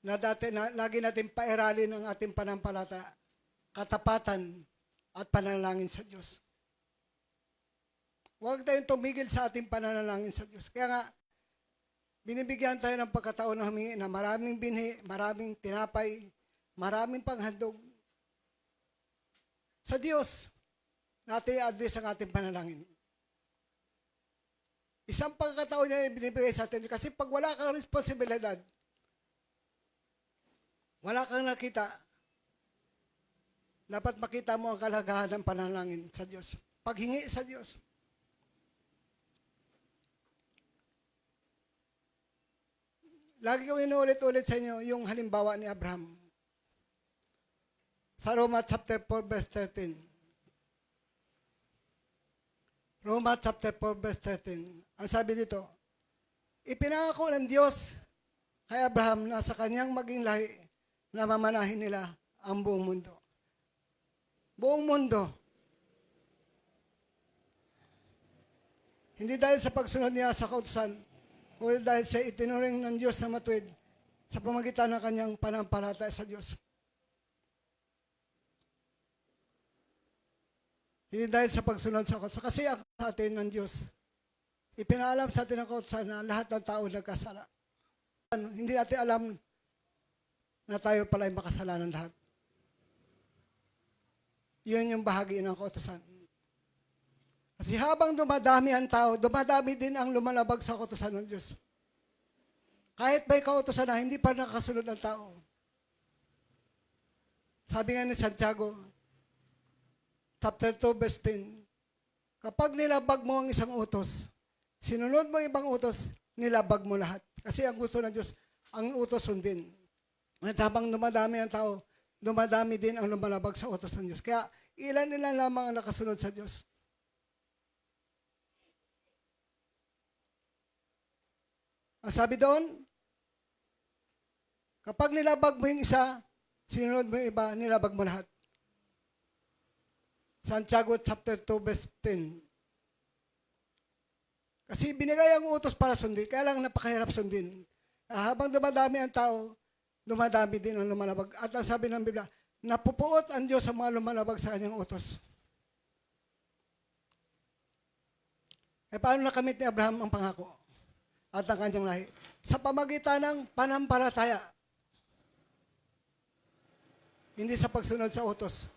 na lagi natin pairalin ang ating panampalataya, katapatan at panalangin sa Diyos. Huwag tayong tumigil sa ating pananalangin sa Diyos. Kaya nga, binibigyan tayo ng pagkataon na humingi na maraming binhi, maraming tinapay, maraming panghandog sa Diyos. Natin i-address ang ating panalangin. Isang pagkataon niya binibigay sa atin. Kasi pag wala kang responsibilidad, wala kang nakita, dapat makita mo ang kalagahan ng panalangin sa Diyos. Paghingi sa Diyos. Lagi kong inuulit-ulit sa inyo yung halimbawa ni Abraham. Sa Roma chapter 4 verse 13. Roma chapter 4 verse 13. Ang sabi dito, ipinangako ng Diyos kay Abraham na sa kanyang maging lahi na mamanahin nila ang buong mundo. Buong mundo. Hindi dahil sa pagsunod niya sa kautusan, o dahil sa itinuring ng Diyos na matuwid sa pamagitan ng kanyang panampalataya sa Diyos. Hindi dahil sa pagsunod sa kautusan. Kasi ang sa atin ng Diyos, ipinaalam sa atin ng kautusan na lahat ng tao nagkasala. Hindi natin alam na tayo pala ay makasalanan lahat. Yun yung bahagi ng kautusan. Kasi habang dumadami ang tao, dumadami din ang lumalabag sa kautusan ng Diyos. Kahit may kautusan na, hindi pa nakasunod ang tao. Sabi nga ni Santiago, chapter 2, verse 10, kapag nilabag mo ang isang utos, sinunod mo ibang utos, nilabag mo lahat. Kasi ang gusto ng Diyos, ang utos sundin. At habang dumadami ang tao, dumadami din ang lumalabag sa utos ng Diyos. Kaya ilan-ilan lamang ang nakasunod sa Diyos. Ang sabi doon, kapag nilabag mo yung isa, sinunod mo yung iba, nilabag mo lahat. Santiago chapter 2 verse 10. Kasi binigay ang utos para sundin, kaya lang napakahirap sundin. Habang dumadami ang tao, dumadami din ang lumalabag. At ang sabi ng Biblia, napupuot ang Diyos sa mga lumalabag sa kanyang utos. Paano nakamit ni Abraham ang pangako? At ang kanyang lahi. Sa pamagitan ng panampalataya. Hindi sa pagsunod sa utos.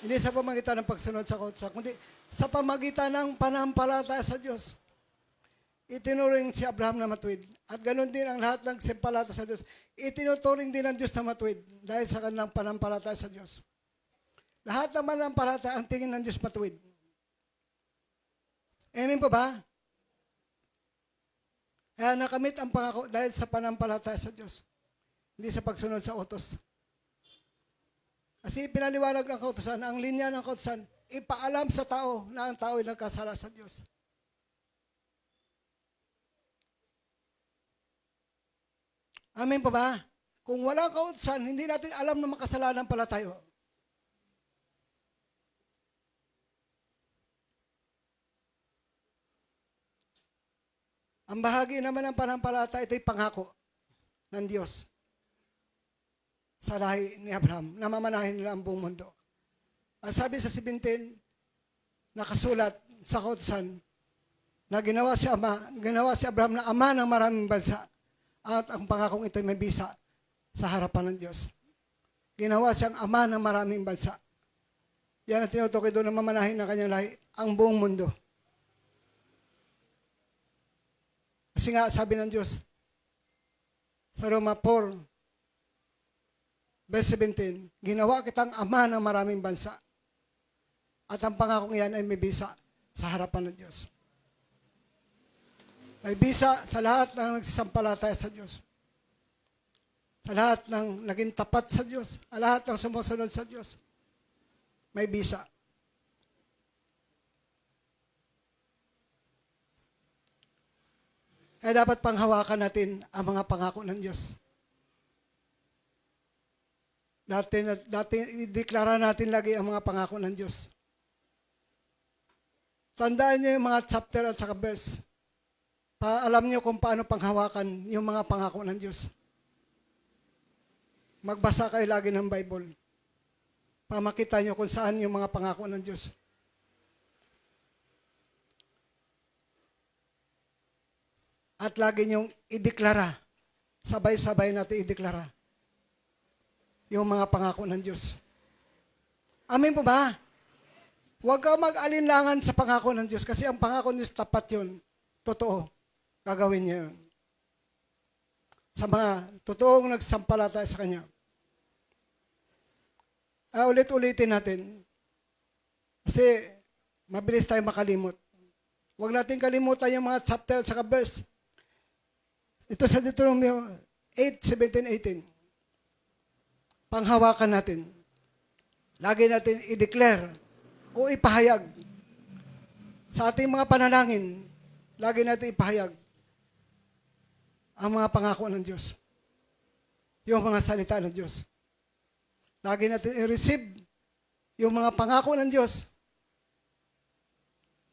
Hindi sa pamagitan ng pagsunod sa utos, kundi sa pamagitan ng panampalataya sa Diyos. Itinuring si Abraham na matuwid. At ganoon din ang lahat ng simpalataya sa Diyos. Itinuturing din ng Diyos na matuwid dahil sa kanilang panampalataya sa Diyos. Lahat ng panampalataya ang tingin ng Diyos matuwid. Amen po ba? Kaya nakamit ang pangako dahil sa panampalataya sa Diyos. Hindi sa pagsunod sa utos. Kasi pinaliwanag ng kautusan, ang linya ng kautusan, ipaalam sa tao na ang tao ay nagkasala sa Diyos. Amen po ba? Kung walang kautusan, hindi natin alam na makasalanan pala tayo. Ang bahagi naman ng panampalataya, ito'y pangako ng Diyos sa lahi ni Abraham, na mamanahin nila ang buong mundo. At sabi sa 17, nakasulat sa kautusan, na ginawa si Abraham na ama ng maraming bansa, at ang pangakong ito'y may bisa sa harapan ng Diyos. Ginawa siyang ama ng maraming bansa. Yan ang tinutukoy doon na mamanahin ng kanyang lahi, ang buong mundo. Kasi nga, sabi ng Diyos, sa Roma 4, verse 17, ginawa kitang ama ng maraming bansa. At ang pangakong iyan ay may bisa sa harapan ng Diyos. May bisa sa lahat ng nagsisampalataya sa Diyos. Sa lahat ng naging tapat sa Diyos. Sa lahat ng sumusunod sa Diyos. May bisa. Kaya dapat panghawakan natin ang mga pangako ng Diyos. Dati ideklara natin lagi ang mga pangako ng Diyos. Tandaan niyo yung mga chapter at saka verse. para alam niyo kung paano panghawakan yung mga pangako ng Diyos. Magbasa kayo lagi ng Bible para makita niyo kung saan yung mga pangako ng Diyos. At lagi niyong ideklara, sabay-sabay natin ideklara yung mga pangako ng Diyos. Amen po ba? Huwag ka mag-alinlangan sa pangako ng Diyos kasi ang pangako ng Diyos, tapat yun. Totoo. Gagawin niya yun. Sa mga totoong nagsampalataya sa Kanya. Ulit-ulitin natin. Kasi mabilis tayo makalimot. Huwag natin kalimutan yung mga chapter sa verse. Ito sa Deuteronomy 8:17-18. Panghawakan natin. Lagi natin i-declare o ipahayag. Sa ating mga panalangin, lagi natin ipahayag ang mga pangako ng Diyos. Yung mga salita ng Diyos. Lagi natin i-receive yung mga pangako ng Diyos.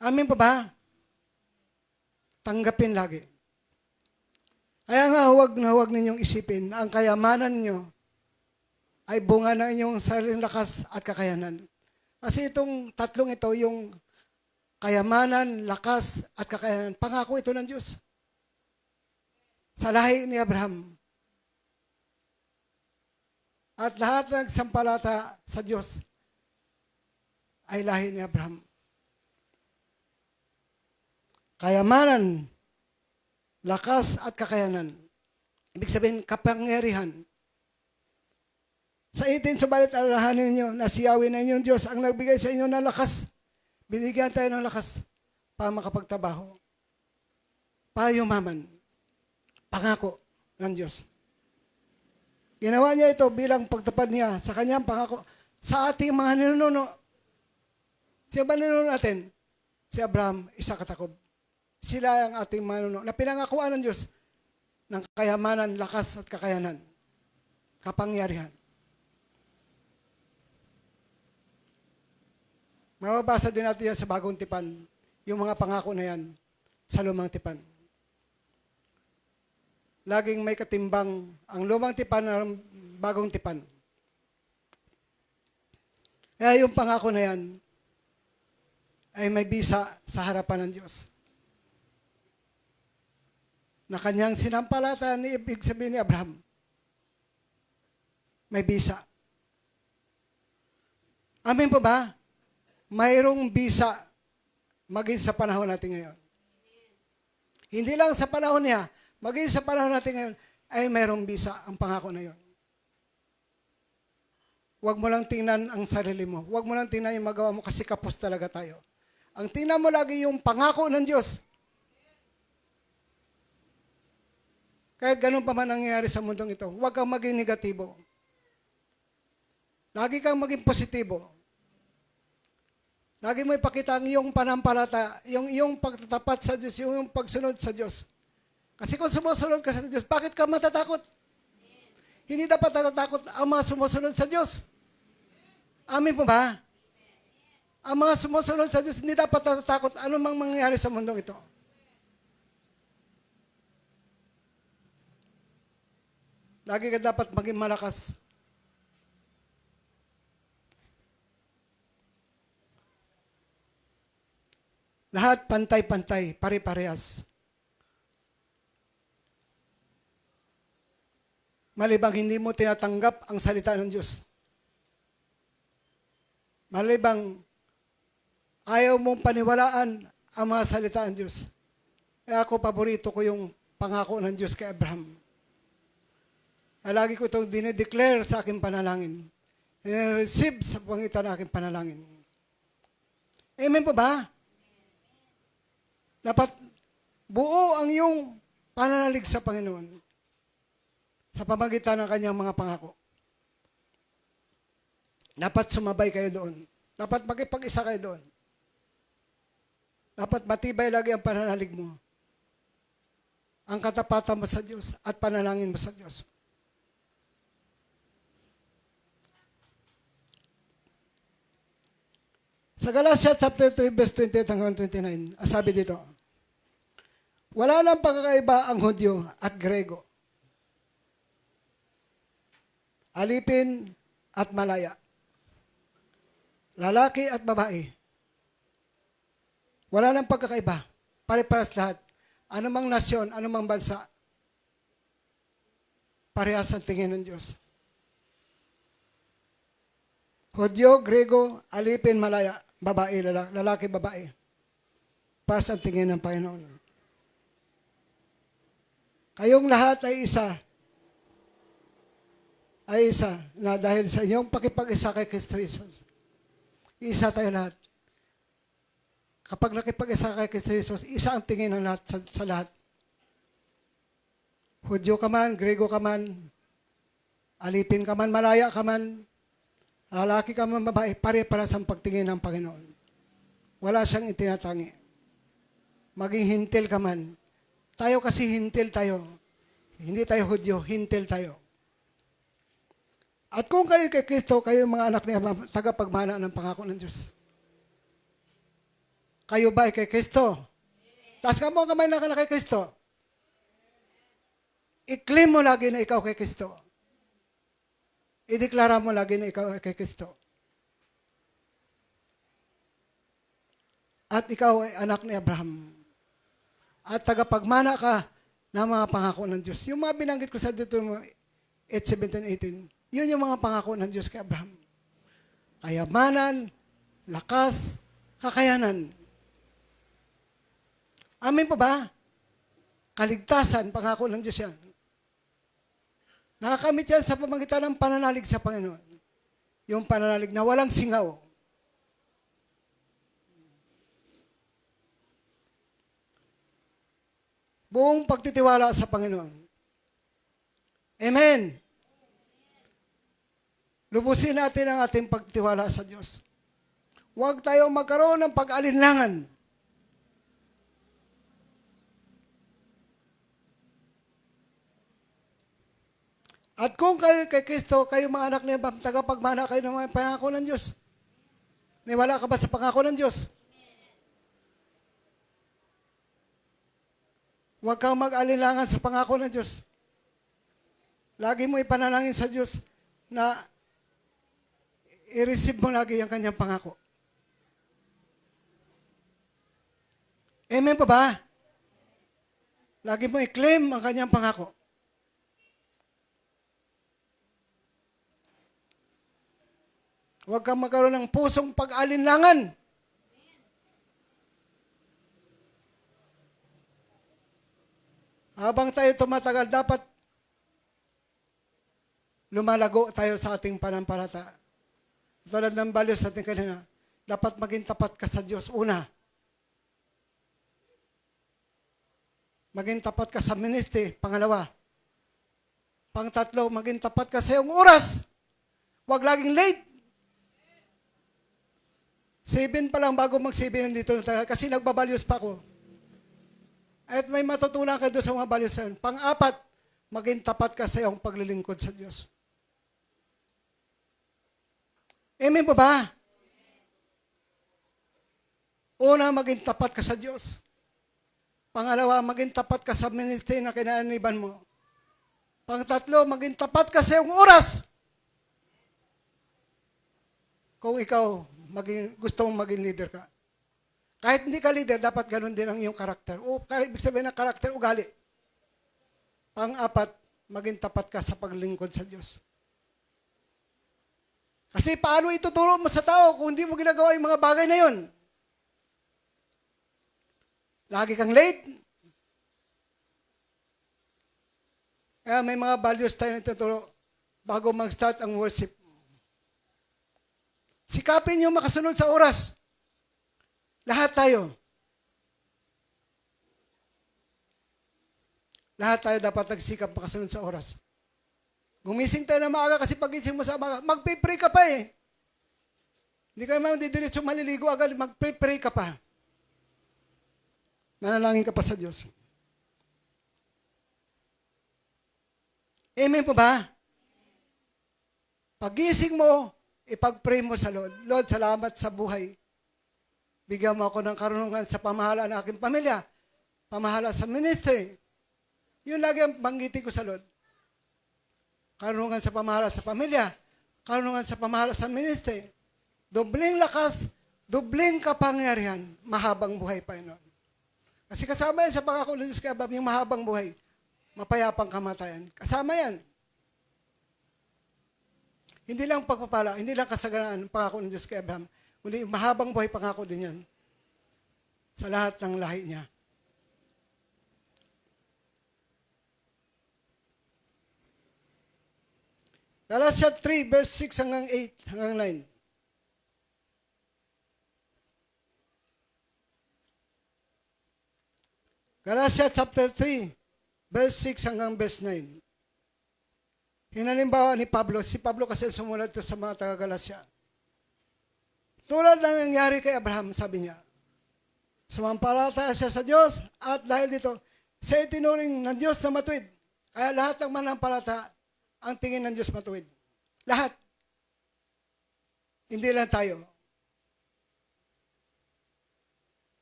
Amin pa ba? Tanggapin lagi. Kaya nga, huwag na huwag ninyong isipin na ang kayamanan nyo ay bunga ng inyong sariling lakas at kakayanan. Kasi itong tatlong ito, yung kayamanan, lakas, at kakayanan, pangako ito ng Diyos. Sa lahi ni Abraham. At lahat ng nagsampalata sa Diyos ay lahi ni Abraham. Kayamanan, lakas at kakayanan. Ibig sabihin, kapangyarihan. Sa 18, subalit alalahanin ninyo na si Yahweh na inyong Diyos ang nagbigay sa inyo ng lakas. Binigyan tayo ng lakas para makapagtrabaho. Para yumaman. Pangako ng Diyos. Ginawa niya ito bilang pagtupad niya sa kanyang pangako sa ating mga ninuno. Sino ba ninuno natin? Si Abraham, Isaac at Jacob. Sila ang ating manuno na pinangakuan ng Diyos ng kayamanan, lakas at kakayanan. Kapangyarihan. Mababasa din natin yan sa Bagong Tipan, yung mga pangako na yan sa Lumang Tipan. Laging may katimbang ang Lumang Tipan at Bagong Tipan. Kaya yung pangako na yan ay may bisa sa harapan ng Diyos. Na kanyang sinampalata ni ibig sabihin ni Abraham. May bisa. Amin po ba? Mayroong bisa maging sa panahon natin ngayon. Hindi lang sa panahon niya, maging sa panahon natin ngayon, ay mayroong bisa ang pangako na yun. Huwag mo lang tingnan ang sarili mo. Huwag mo lang tingnan yung magawa mo kasi kapos talaga tayo. Ang tingnan mo lagi yung pangako ng Diyos. Kahit ganun pa man nangyayari sa mundong ito, huwag kang maging negatibo. Lagi kang maging positibo. Lagi mo ipakita ang iyong panampalataya, yung iyong pagtatapat sa Diyos, yung iyong pagsunod sa Diyos. Kasi kung sumusunod ka sa Diyos, bakit ka matatakot? Hindi dapat natatakot ang mga sumusunod sa Diyos. Amin po ba? Ang mga sumusunod sa Diyos, hindi dapat natatakot anumang mangyayari sa mundong ito. Lagi ka dapat maging malakas. Lahat pantay-pantay, pare-parehas. Malibang hindi mo tinatanggap ang salita ng Diyos. Malibang ayaw mong paniwalaan ang mga salita ng Diyos. Kaya ako, paborito ko yung pangako ng Diyos kay Abraham. Lagi ko itong dinideclare sa aking panalangin. Dinreceive sa pangitan ng aking panalangin. Amen po ba? Dapat buo ang iyong pananalig sa Panginoon sa pamagitan ng kanyang mga pangako. Dapat sumabay kayo doon. Dapat magipag-isa kayo doon. Dapat matibay lagi ang pananalig mo. Ang katapatan mo sa Diyos at panalangin mo sa Diyos. Sa Galatia chapter 3 verse 28 hanggang 29, sabi dito, Wala nang pagkakaiba ang Hudyo at Grego. Alipin at malaya. Lalaki at babae. Wala nang pagkakaiba. Pare-paras lahat. Anumang nasyon, anumang bansa, parehas ang tingin ng Diyos. Hudyo, Grego, alipin, malaya, babae, lalaki, babae. Pas ang tingin ng Panginoon. Kayong lahat ay isa. Ay isa na dahil sa inyong pakipag-isa kay Kristo Jesus. Isa tayo lahat. Kapag nakipag-isa kay Kristo Jesus, isa ang tingin ng lahat sa lahat. Hudyo ka man, Grego ka man, alipin ka man, malaya ka man, lalaki ka man, babae, pare-paras ang pagtingin ng Panginoon. Wala siyang itinatangi. Maging hintil ka man. Tayo kasi hintil tayo. Hindi tayo Hudyo, hintil tayo. At kung kayo kay Kristo, kayo mga anak niya, tagapagmana ng pangako ng Diyos. Kayo ba ay kay Kristo? Taas ka mo ang kamay na ka na kay Kristo. I-claim mo lagi na ikaw kay Kristo. I-deklara mo lagi na ikaw ay kay Kristo. At ikaw ay anak ni Abraham. At tagapagmana ka ng mga pangako ng Diyos. Yung mga binanggit ko sa Deuteronomy 8:17-18, yun yung mga pangako ng Diyos kay Abraham. Kayamanan, lakas, kakayanan. Amin po ba? Kaligtasan, pangako ng Diyos yan. Nakakamit yan sa pamamagitan ng pananalig sa Panginoon. Yung pananalig na walang singaw. Buong pagtitiwala sa Panginoon. Amen. Lubusin natin ang ating pagtiwala sa Diyos. Huwag tayong magkaroon ng pag-alinlangan. At kung kayo kay Kristo, kayo mga anak niya, tagapagmana kayo ng mga pangako ng Diyos. Niwala ka ba sa pangako ng Diyos? Huwag kang mag-alinlangan sa pangako ng Diyos. Lagi mo ipanalangin sa Diyos na i-receive mo lagi ang kanyang pangako. Amen pa ba? Lagi mo i-claim ang kanyang pangako. Huwag kang magkaroon ng pusong pag-alinlangan. Habang tayo tumatagal, dapat lumalago tayo sa ating panampalataya. Tulad ng values natin kanina, dapat maging tapat ka sa Diyos. Una, maging tapat ka sa ministry. Pangalawa, pangtatlo, maging tapat ka sa iyong oras. Huwag laging late. 7 pa lang bago mag-7 nandito kasi nagbabalyos pa ako. At may matutunan ka doon sa mga values na yun. Pang-apat, maging tapat ka sa iyong paglilingkod sa Diyos. Amen po ba? Una, maging tapat ka sa Diyos. Pangalawa, maging tapat ka sa ministry na kinaaniban mo. Pangtatlo, maging tapat ka sa iyong oras. Kung ikaw gusto mong maging leader ka. Kahit hindi ka leader, dapat ganun din ang iyong karakter. O, ibig sabihin ng karakter, ugali. Pang-apat, maging tapat ka sa paglingkod sa Diyos. Kasi paano ituturo mo sa tao kung hindi mo ginagawa yung mga bagay na yun? Lagi kang late. Kaya may mga values tayo na ituturo bago mag-start ang worship. Sikapin nyo makasunod sa oras. Lahat tayo. Lahat tayo dapat nagsikap makasunod sa oras. Gumising tayo na maaga kasi pagising mo sa maaga, magpipray ka pa eh. Hindi ka naman didiretso maliligo agad, magpipray ka pa. Manalangin ka pa sa Diyos. Amen po ba? Pagising mo, ipag-pray mo sa Lord. Lord, salamat sa buhay. Bigyan mo ako ng karunungan sa pamahalaan ng aking pamilya pamahala sa ministry. Yun lagi ang banggitin ko sa Lord. Karunungan sa pamahala sa pamilya, karunungan sa pamahala sa ministry. Dobling lakas, dobling kapangyarihan, mahabang buhay, Panginoon. Kasi kasama yan sa pangako ng Diyos kay Abraham, yung mahabang buhay, mapayapang kamatayan. Kasama yan. Hindi lang pagpapala, hindi lang kasaganaan pangako ng Diyos kay Abraham, kundi mahabang buhay pangako din yan sa lahat ng lahi niya. Galatia 3, verse 6 hanggang 8, hanggang 9. Galatia chapter 3, verse 6 hanggang verse 9. Hinalimbawa ni Pablo, si Pablo kasi sumulat sa mga taga-Galatia. Tulad ng nangyari kay Abraham, sabi niya, sumampalataya siya sa Diyos at dahil dito, siya itinuring ng Diyos na matuwid. Kaya lahat ng manampalataya, ang tingin ng Diyos matuwid. Lahat. Hindi lang tayo.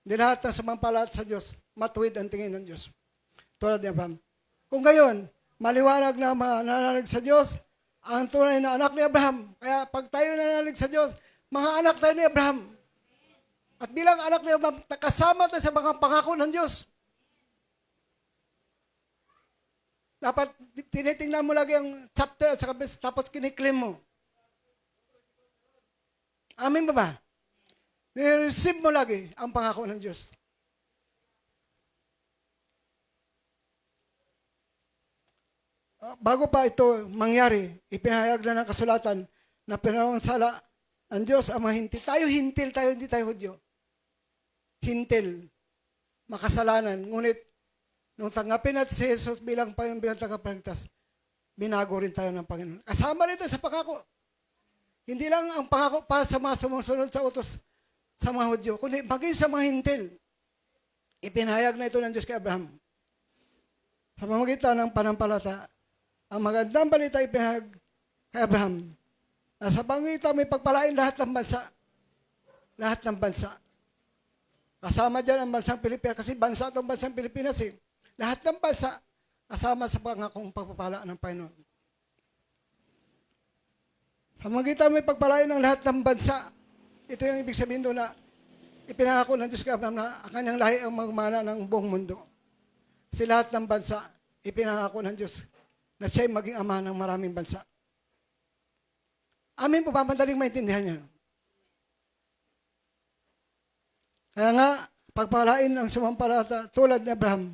Hindi lahat ng sumampalataya sa Diyos, matuwid ang tingin ng Diyos. Tulad ni Abraham. Kung gayon, maliwanag na mananalig sa Diyos, ang tunay na anak ni Abraham. Kaya pag tayo nananalig sa Diyos, mga anak tayo ni Abraham. At bilang anak ni Abraham, kasama tayo sa mga pangako ng Diyos. Dapat tinitingnan mo lagi ang chapter at saka tapos kiniklaim mo. Amin ba ba? Ni-receive mo lagi ang pangako ng Diyos. Bago pa ito mangyari, ipinahayag na ng kasulatan na pinawangsala ng Diyos ang mga hintil. Tayo hintil, tayo hindi tayo Hudyo. Hintil, makasalanan. Ngunit, nung tanggapin natin si Jesus bilang Panginoon, bilang tagapagligtas, binago rin tayo ng Panginoon. Kasama rin tayo sa pangako. Hindi lang ang pangako para sa mga sumusunod sa utos sa mga Hudyo, kundi maging sa mga hintil. Ipinahayag na ito ng Diyos kay Abraham. Sa pamamagitan ng panampalataya, ang magandang balita ipinahayag kay Abraham na sa pamamagitan may pagpalain lahat ng bansa. Lahat ng bansa. Kasama dyan ang bansang Pilipinas kasi bansa itong bansang Pilipinas eh. Lahat ng bansa kasama sa pangakong pagpapala ng Panginoon. Sa magitan may pagpalain ng lahat ng bansa. Ito yung ibig sabihin doon na ipinangako ng Diyos kay Abraham na ang kanyang lahi ang magmana ng buong mundo. Kasi lahat ng bansa, ipinangako ng Diyos na siya'y maging ama ng maraming bansa. Amin po ba? Madaling maintindihan niya. Kaya nga, pagpalain ang sumampalataya tulad ni Abraham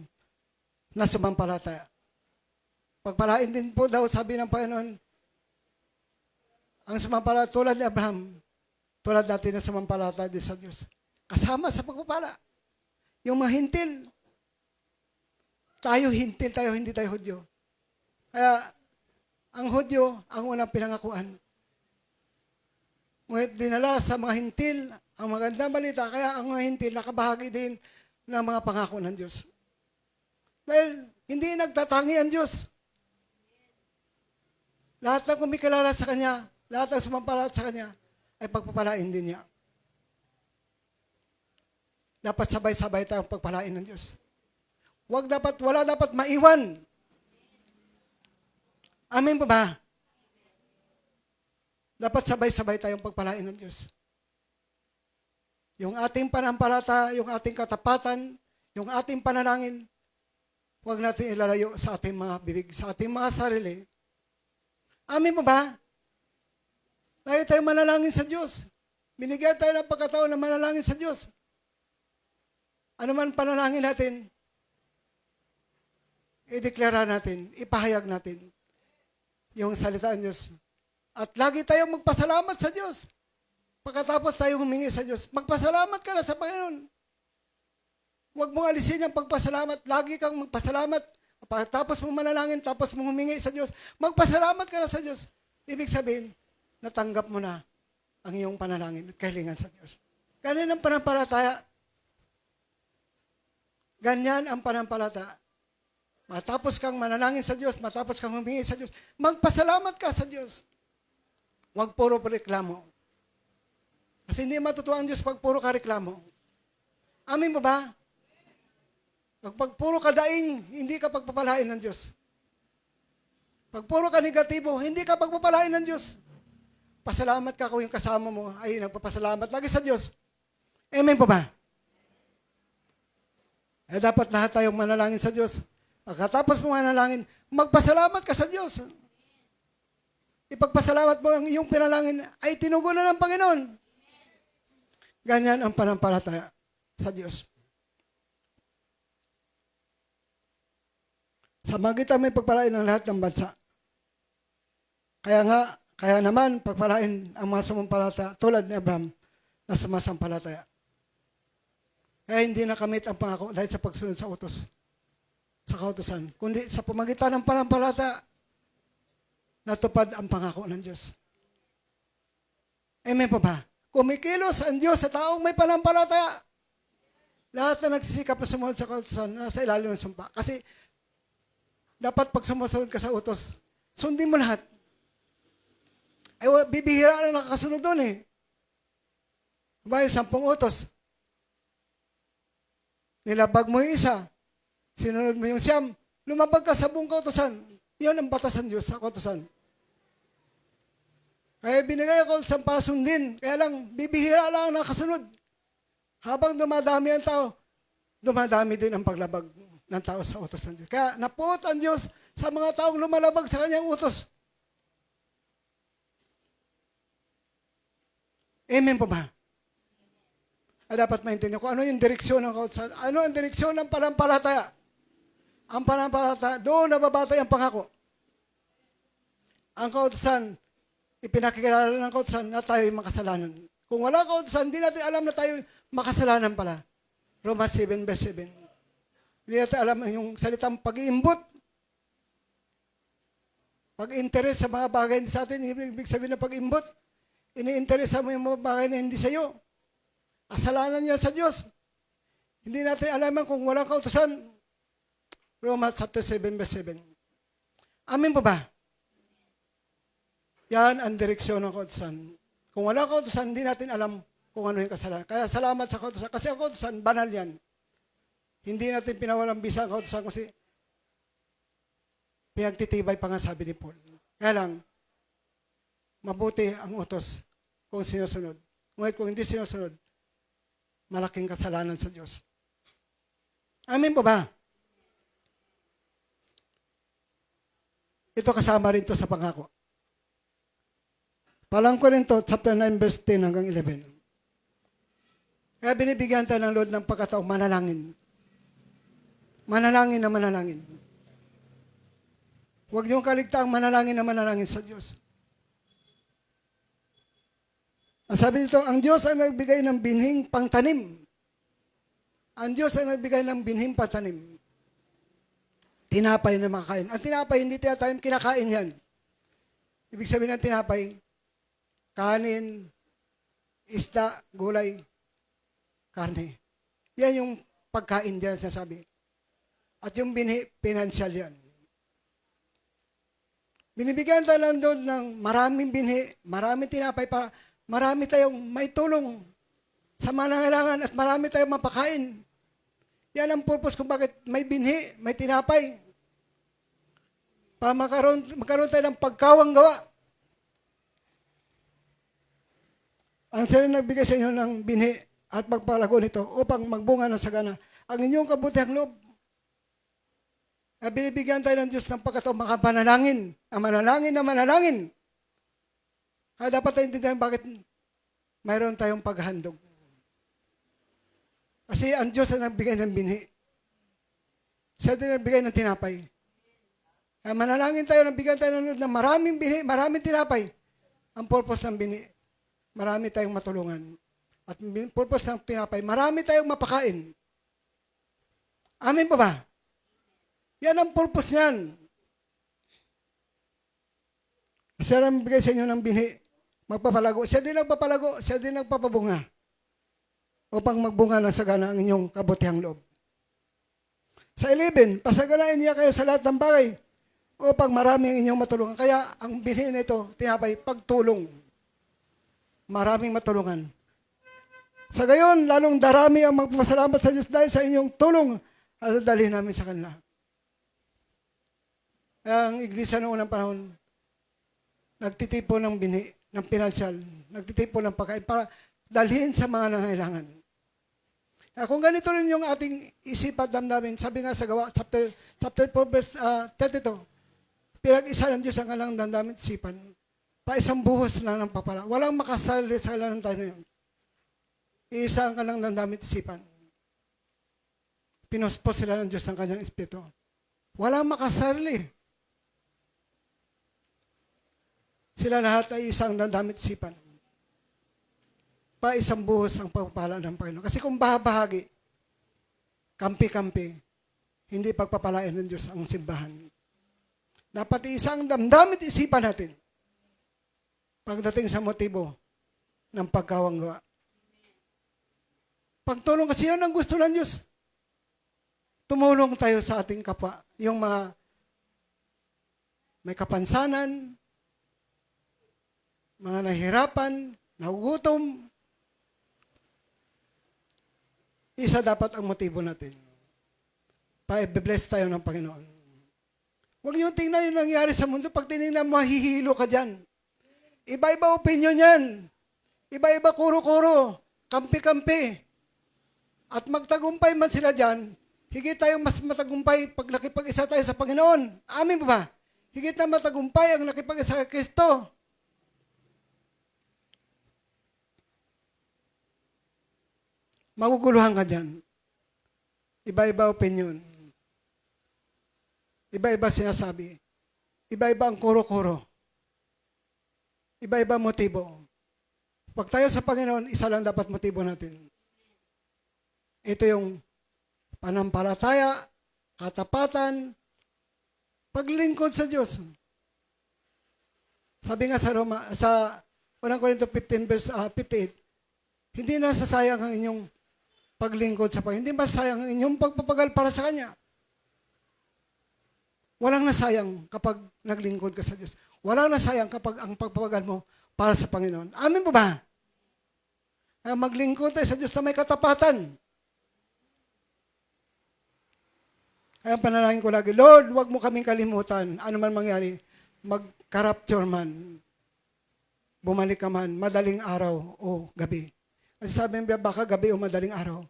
na sumampalataya. Pagpalain din po daw, sabi ng Panginoon, ang sumampalataya tulad ni Abraham, tulad natin na sumampalataya din sa Diyos. Kasama sa pagpapala. Yung mga hintil, tayo hintil, tayo hindi tayo Hudyo. Kaya, ang Hudyo, ang unang pinangakuan. Ngunit dinala sa mga hintil, ang magandang balita, kaya ang mga hintil nakabahagi din ng mga pangako ng Diyos. Dahil hindi nagtatangi ang Diyos. Lahat ng kumikilala sa Kanya, lahat ng sumampalat sa Kanya, ay pagpapalain din niya. Dapat sabay-sabay tayong pagpalain ng Diyos. Wala dapat maiwan. Amin po ba? Dapat sabay-sabay tayong pagpalain ng Diyos. Yung ating panampalataya, yung ating katapatan, yung ating panalangin, huwag natin ilalayo sa ating mga bibig, sa ating mga sarili. Amin po ba? Lagi tayong manalangin sa Diyos. Binigyan tayo ng pagkataon na manalangin sa Diyos. Ano man panalangin natin, i-deklara natin, ipahayag natin yung salita ng Diyos. At lagi tayong magpasalamat sa Diyos. Pagkatapos tayo humingi sa Diyos, magpasalamat ka na sa Panginoon. Huwag mong alisin ang pagpasalamat. Lagi kang magpasalamat. Pagkatapos mo manalangin, tapos mo humingi sa Diyos, magpasalamat ka na sa Diyos. Ibig sabihin, natanggap mo na ang iyong panalangin at kahilingan sa Diyos. Ganyan ang panampalataya. Ganyan ang panampalataya. Matapos kang manalangin sa Diyos, matapos kang humingi sa Diyos, magpasalamat ka sa Diyos. Huwag puro reklamo. Kasi hindi matutuwa ang Diyos pag puro ka reklamo. Amin ba ba? Pag puro ka daing, hindi ka pagpapalain ng Diyos. Pag puro ka negatibo, hindi ka pagpapalain ng Diyos. Pasalamat ka kung yung kasama mo ay nagpapasalamat lagi sa Diyos. Amen po ba? Dapat lahat tayong manalangin sa Diyos. Pagkatapos mo manalangin, magpasalamat ka sa Diyos. Ipagpasalamat mo ang iyong pinalangin ay tinugunan ng Panginoon. Ganyan ang panampalataya sa Diyos. Sa magitan may pagpalain ng lahat ng bansa. Kaya naman, pagpalain ang mga sumampalataya tulad ni Abraham na sumasampalataya. Kaya hindi nakamit ang pangako dahil sa pagsunod sa utos, sa kautusan. Kundi sa pamagitan ng panampalataya, natupad ang pangako ng Diyos. Amen po ba? Kumikilos ang Diyos sa taong may panampalataya. Lahat na nagsisikap na sumunod sa kautusan, nasa ilalim ng sumpa. Kasi dapat pag sumusunod ka sa utos, sundin mo lahat. Ay, bibihira na nakakasunod doon eh. Bayan, 10 utos. Nilabag mo yung isa, sinunod mo yung 9, lumabag ka sa buong kautusan. Yan ang batas ng Diyos sa kautusan. Kaya binigay ako sa para sundin. Kaya lang, bibihira lang ang nakasunod. Habang dumadami ang tao, dumadami din ang paglabag ng tao sa utos ng Diyos. Kaya napuot ang Diyos sa mga taong lumalabag sa kanyang utos. Amen po ba? Dapat maintindihan kung ano yung direksyon ng kautusan. Ano ang direksyon ng panampalataya? Ang panampalataya, doon nababatay ang pangako. Ang kautusan, ipinakikilala ng kautusan na tayo makasalanan. Kung wala kautusan, hindi natin alam na tayo makasalanan pala. Romans 7 verse 7. Hindi natin alam yung salitang pag-iimbot. Pag-interest sa mga bagay sa atin, ibig sabihin ng pag-imbot. Ini-interesa mo yung mga bagay na hindi sa iyo. Kasalanan niya sa Diyos. Hindi natin alaman kung walang kautusan. Romans chapter 7 verse 7. Amen po ba? Yan ang direksyon ng kautusan. Kung walang kautusan, hindi natin alam kung ano yung kasalanan. Kaya salamat sa kautusan. Kasi ang kautusan, banal yan. Hindi natin pinawalang bisa ang kautusan kasi pinagtitibay pa nga sabi ni Paul. Kaya lang, mabuti ang utos kung sinusunod. Ngunit kung hindi sinusunod, malaking kasalanan sa Diyos. Amen po ba? Ito kasama rin to sa pangako. Palang Korinto, chapter 9, verse 10 hanggang 11. Kaya binibigyan tayo ng Lord ng pagkataong manalangin. Manalangin na manalangin. Huwag niyong kaligtaang manalangin na manalangin sa Diyos. Ang sabi dito, ang Diyos ay nagbigay ng binhing pangtanim. Ang Diyos ay nagbigay ng binhing pangtanim. Tinapay na makakain. Ang tinapay, hindi tinatanim, kinakain yan. Ibig sabihin ng tinapay, kanin, isda, gulay, karne. Yan yung pagkain dyan sasabi. At yung binhi, pinansyal yan. Binibigyan tayo lang doon ng maraming binhi, maraming tinapay para marami tayong may tulong sa mga nangailangan at marami tayong mapakain. Yan ang purpose kung bakit may binhi, may tinapay. Para magkaroon tayo ng pagkawang gawa. Ang sila nagbigay sa inyo ng binhi at pagpalago nito upang magbunga ng sagana ang inyong kabutihang loob. Binibigyan tayo ng Diyos ng pagkataong makapanalangin. Ang manalangin na manalangin. Kaya dapat tayo intindihan bakit mayroon tayong paghandog. Kasi ang Diyos ay nagbigay ng binhi. Siya din nagbigay ng tinapay. Kaya manalangin tayo, nabigyan tayo ng maraming binhi, maraming tinapay. Ang purpose ng binhi, marami tayong matulungan. At purpose ng tinapay, marami tayong mapakain. Amen po ba? Yan ang purpose niyan. Siya ang bigay sa inyo ng binhi, magpapalago. Siya din nagpapalago, siya din nagpapabunga. Upang magbunga ng sagana ang inyong kabutihang loob. Sa 11, pasaganain niya kayo sa lahat ng bagay upang marami ang inyong matulungan. Kaya ang binhi nito, tinapay, pagtulong. Maraming matulungan. Sa gayon, lalong darami ang magpasalamat sa Diyos dahil sa inyong tulong at dadalhin namin sa kanila. Ang iglesia noong unang panahon, nagtitipon ng binhi, ng pinansyal, nagtitipon ng pagkain para dalhin sa mga nangailangan. Kung ganito rin yung ating isipan damdamin, sabi nga sa Gawa, chapter 4, verse 32, pinag-isa ng Diyos ang kanilang damdamin at isipan. Isang buhos na ng papala. Walang makasali sa kanilang tayo na yun. Iisa ang kanilang damdamin at isipan. Pinospos sila ng Diyos ng kanyang espiritu. Walang makasali. Sila lahat ay isang damdamin at isipan. Isang buhos ang pagpapala ng Panginoon. Kasi kung bahagi, kampi-kampi, hindi pagpapalain ng Diyos ang simbahan. Dapat isang damdamin isipan natin pagdating sa motibo ng pagkawanggawa. Pagtulong kasi yun ang gusto ng Diyos. Tumulong tayo sa ating kapwa. Yung mga may kapansanan, mga nahihirapan, nagugutom. Isa dapat ang motibo natin. Pa-bless tayo ng Panginoon. Huwag yung tingnan yung nangyari sa mundo. Pag tinignan, mahihilo ka dyan. Iba-iba opinion yan. Iba-iba kuro-kuro. Kampi-kampi. At magtagumpay man sila dyan, higit tayong mas matagumpay pag nakipag-isa tayo sa Panginoon. Amin ba? Higit na matagumpay ang nakipag-isa kay Kristo. Maguguluhan ka dyan. Iba-iba opinion. Iba-iba sinasabi. Iba-iba ang kuro-kuro. Iba-iba motibo. Pag tayo sa Panginoon, isa lang dapat motibo natin. Ito yung panampalataya, katapatan, paglingkod sa Diyos. Sabi nga sa 1 Corinto 15 verse 58, hindi nasasayang ang inyong paglingkod sa Panginoon. Hindi masayang ang inyong pagpapagal para sa Kanya. Walang nasayang kapag naglingkod ka sa Diyos. Walang nasayang kapag ang pagpapagal mo para sa Panginoon. Amin po ba? Kaya maglingkod tayo sa Diyos na may katapatan. Kaya panalangin ko lagi, Lord, huwag mo kaming kalimutan. Ano man mangyari, mag-rapture man, bumalik ka man, madaling araw o gabi. Kasi sabi niya, baka gabi o madaling araw.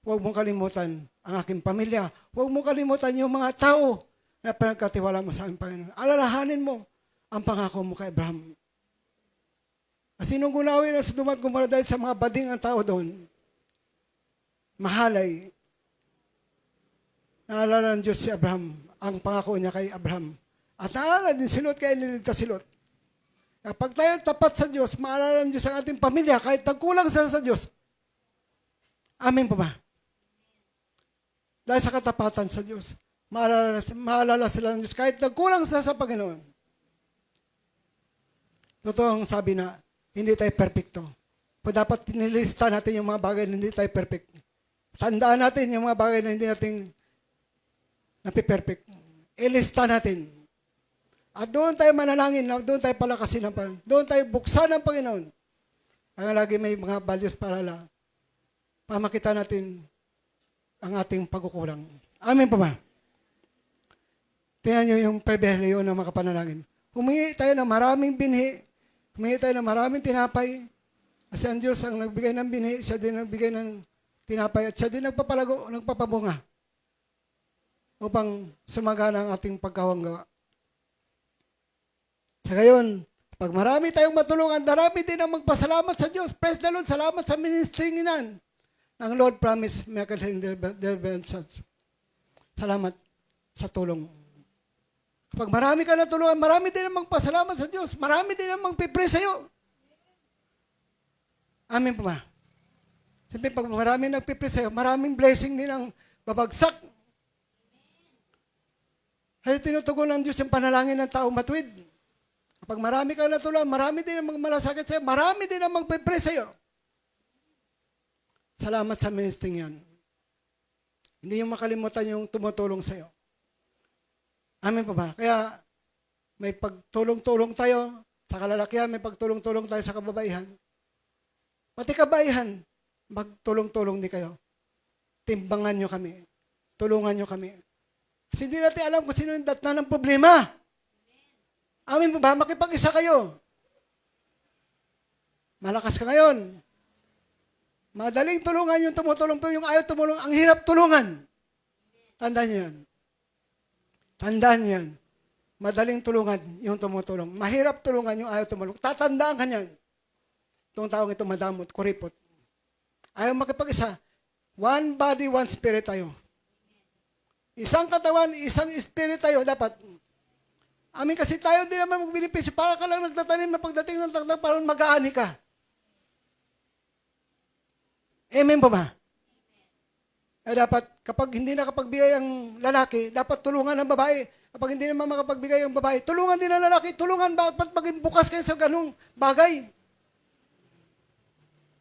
Huwag mong kalimutan ang aking pamilya. Huwag mong kalimutan yung mga tao na pinagkatiwala mo sa aking Panginoon. Alalahanin mo ang pangako mo kay Abraham. Kasi nung gunawin na Sodom at Gomorrah dahil sa mga bading ang tao doon, mahalay, naalala ng Diyos si Abraham, ang pangako niya kay Abraham. At naalala din si Lot kaya niligtas si Lot. Kapag tayo tapat sa Diyos, maalala ng Diyos ang ating pamilya kahit nagkulang sila sa Diyos. Amin po ba? Dahil sa katapatan sa Diyos, maalala sila ng Diyos kahit nagkulang sila sa Panginoon. Totoo ang sabi na, hindi tayo perfecto. Dapat nilista natin yung mga bagay na hindi tayo perfect. Tandaan natin yung mga bagay na hindi natin napiperfect. Ilista natin. At doon tayo manalangin, doon tayo palakasin ng Panginoon. Doon tayo buksan ng Panginoon. Ang lagi may mga values para pamakita natin ang ating pagkukulang. Amin pa ba? Tingnan nyo yung pribileyo ng mga panalangin. Humingi tayo ng maraming binhi. Humingi tayo ng maraming tinapay. Kasi ang Diyos ang nagbigay ng binhi, siya din nagbigay ng tinapay at siya din nagpapalago, nagpapabunga upang sumagana ang ating pagkawanggawa. Sa gayon, pag marami tayong matulungan, marami din ang magpasalamat sa Diyos. Praise the Lord, salamat sa ministry ninan ng Lord Promise Miracle in Deliverance Church. Salamat sa tulong. Kapag marami ka natulungan, marami din ang magpasalamat sa Diyos. Marami din ang magpipray sa iyo. Amin po ba? Siyempre, pag marami nagpipray sa iyo, maraming blessing din ang babagsak. Kaya tinutugon ng Diyos yung panalangin ng tao matuwid. Kapag marami ka natulungan, marami din ang magmalasakit sa iyo, marami din ang magpipray sa iyo. Salamat sa ministry yan. Hindi yung makalimutan yung tumutulong sa iyo. Amin pa ba? Kaya may pagtulong-tulong tayo sa kalalakihan, may pagtulong-tulong tayo sa kababaihan. Pati kabaihan, magtulong-tulong din kayo. Timbangan nyo kami. tulungan nyo kami. Kasi hindi natin alam kung sino yung datna ng problema. Amin po ba? Makipag-isa kayo. Malakas ka ngayon. Madaling tulungan yung tumutulong, pero yung ayaw tumulong, ang hirap tulungan. Tandaan niyo yan. Tandaan niyo yan. Madaling tulungan yung tumutulong. Mahirap tulungan yung ayaw tumulong. Tatandaan ka niyan. Itong taong ito madamot, kuripot. Ayaw makipag-isa. One body, one spirit tayo. Isang katawan, isang spirit tayo. Dapat. Amin kasi tayo din naman magbinipisyo. Para ka lang nagtatanim na pagdating ng takdang parang mag-aani ka. Amen po ba? Dapat, kapag hindi nakapagbigay ang lalaki, dapat tulungan ang babae. Kapag hindi naman makapagbigay ang babae, tulungan din ang lalaki. Tulungan, dapat maging bukas kayo sa ganung bagay.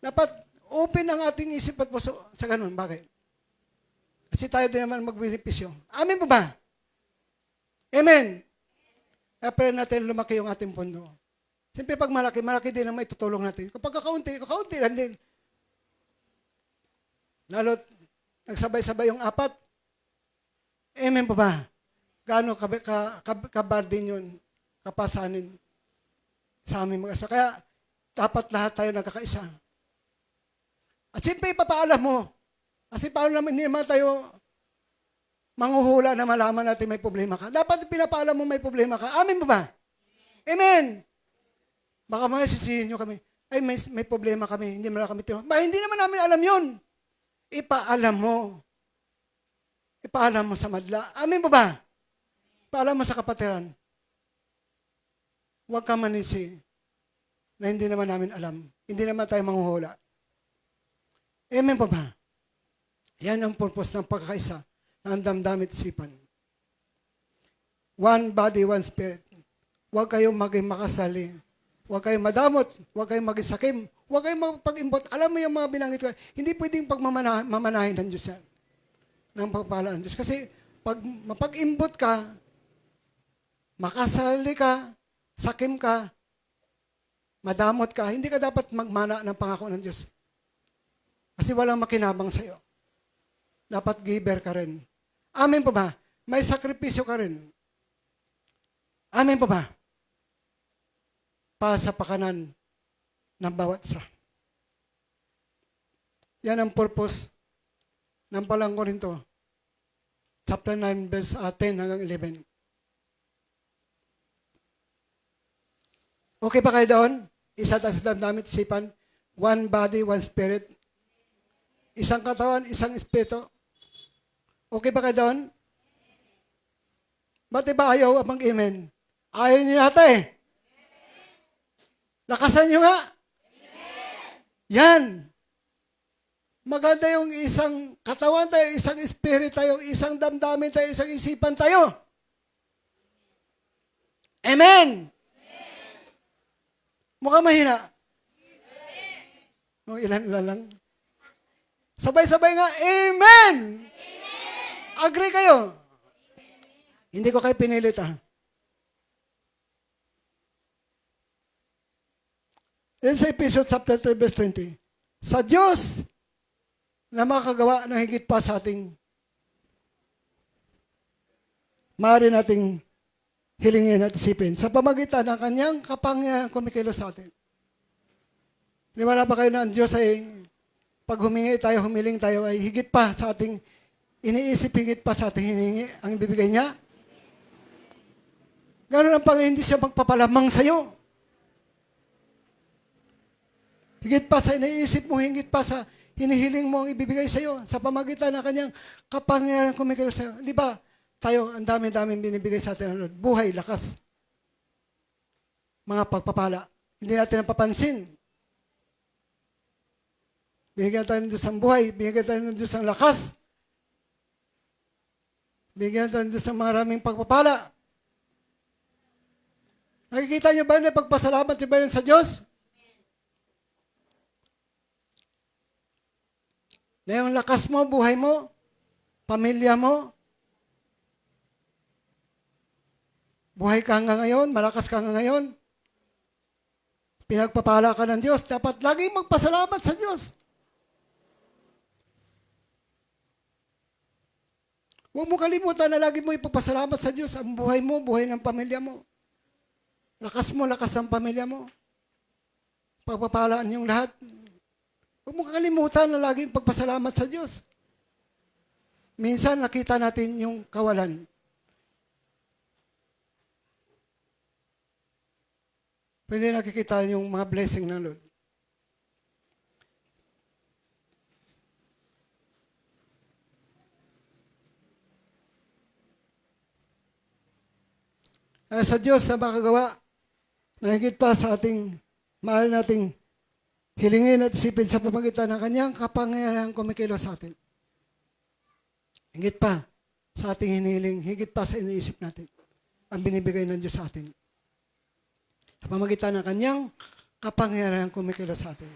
Dapat open ang ating isip at puso sa ganung bagay. Kasi tayo din naman magbinipisyo. Amen po ba? Amen. Kaya pray natin lumaki yung ating pundo. Siyempre pag malaki, malaki din ang maitutulong natin. Kapag kakaunti lang din. Lalo't nagsabay-sabay yung apat. Amen po ba? Gaano kabar din yun, kapasanin sa aming mag-asa. Kaya dapat lahat tayo nagkakaisa. At siyempre ipapaalam mo. Kasi paano naman hindi naman tayo manghuhula na malaman natin may problema ka. Dapat pinapaalam mo may problema ka. Amen po ba? Amen. Baka mga sisihin nyo kami, ay may problema kami, hindi naman kami tiyo. Hindi naman namin alam yun. Ipaalam mo. Ipaalam mo sa madla. Amen po ba? Ipaalam mo sa kapatiran. Huwag ka manisi na hindi naman namin alam. Hindi naman tayo manghuhula. Amen po ba? Yan ang purpose ng pagkakaisa ng damdamit isipan. One body, one spirit. Huwag kayong maging makasali. Huwag kayong madamot. Huwag kayong maging sakim. Huwag kayong magpag-imbot. Alam mo yung mga binanggit ko. Hindi pwedeng pagmamanahin ng Diyos yan. Ng pagpala ng Diyos. Kasi pag mapag-imbot ka, makasali ka, sakim ka, madamot ka, hindi ka dapat magmana ng pangako ng Diyos. Kasi walang makinabang sa'yo. Dapat giver ka rin. Amen po ba? May sakripisyo ka rin. Amen po ba? Para sa pakanan ng bawat isa. Yan ang purpose ng palang Korinto. Chapter 9, verse 10 hanggang 11. Okay ba kayo doon? Isa tayo sa damdamit isipan. One body, one spirit. Isang katawan, isang espiritu. Okay ba kayo doon? Ba't iba ayaw amang amen? Ayaw niyo yata eh. Lakasan niyo nga. Yan. Maganda yung isang katawan tayo, isang spirit tayo, isang damdamin tayo, isang isipan tayo. Amen. Mukhang mahina. Ilan lang. Sabay-sabay nga, amen! Agree kayo? Hindi ko kayo pinilit Yan sa episode chapter 3 verse 20. Sa Diyos na makagawa ng higit pa sa ating maaari nating hilingin at isipin sa pamagitan ng kanyang kapangyarihan kumikilos sa atin. Niwala ba kayo na ang Diyos ay pag humiling tayo ay higit pa sa ating iniisip, higit pa sa ating hiningi ang ibibigay niya? Ganun ang Panginoon, hindi siya magpapalamang sa'yo. Higit pa sa iniisip mo, higit pa sa hinihiling mo ang ibibigay sa'yo sa pamagitan ng kanyang kapangyarihan kumikilos sa'yo. Di ba? Tayo, ang dami-daming binibigay sa atin ng Lord. Buhay, lakas. Mga pagpapala. Hindi natin napapansin. Bigyan tayo ng Diyos ng buhay. Bigyan tayo ng Diyos ng lakas. Bigyan tayo ng Diyos ng maraming pagpapala. Nakikita niyo ba na pagpasalamat niyo ba yun sa Diyos? Na yung lakas mo, buhay mo, pamilya mo, buhay ka hanggang ngayon, malakas ka hanggang ngayon, pinagpapala ka ng Diyos, dapat laging magpasalamat sa Diyos. Huwag mo kalimutan na lagi mo ipagpasalamat sa Diyos ang buhay mo, buhay ng pamilya mo. Lakas mo, lakas ng pamilya mo. Pagpapalaan yung lahat. Huwag mo kalimutan na lagi pagpasalamat sa Diyos. Minsan nakita natin yung kawalan. Pwede nakikita yung mga blessing ng Lord. Sa Diyos na makagawa, na higit pa sa ating mahal nating hilingin at isipin sa pamagitan ng kanyang kapangyarihang kumikilos sa atin. Higit pa sa ating hinihiling, higit pa sa iniisip natin, ang binibigay ng Diyos sa atin. Sa pamagitan ng kanyang kapangyarihang kumikilos sa atin.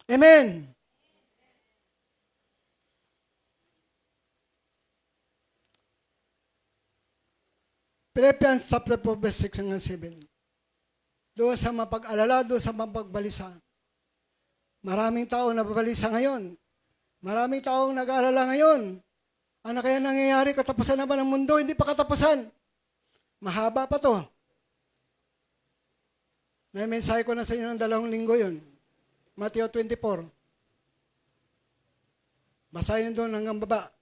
Amen! Philippians chapter 4, verse 6 hanggang 7. Doon sa mapag-alala, doon sa mapagbalisa. Maraming tao nababalisa ngayon. Maraming taong nag-aalala ngayon. Ano kaya nangyayari? Katapusan na ba ng mundo? Hindi pa katapusan. Mahaba pa to. Na-mensahe ko na sa inyo ng 2 linggo yun. Matthew 24. Basahin doon hanggang baba.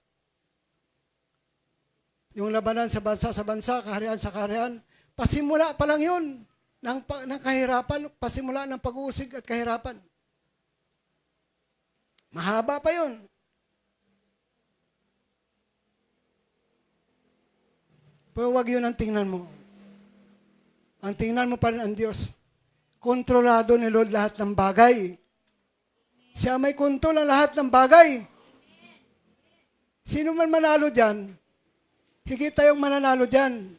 Yung labanan sa bansa, kaharian sa kaharian, pasimula pa lang yun ng kahirapan, pasimula ng pag-uusig at kahirapan. Mahaba pa yun. Pero wag yun ang tingnan mo. Ang tingnan mo pa rin ang Diyos. Kontrolado ni Lord lahat ng bagay. Siya may kontrol ang lahat ng bagay. Sino man manalo dyan, higit tayong mananalo dyan.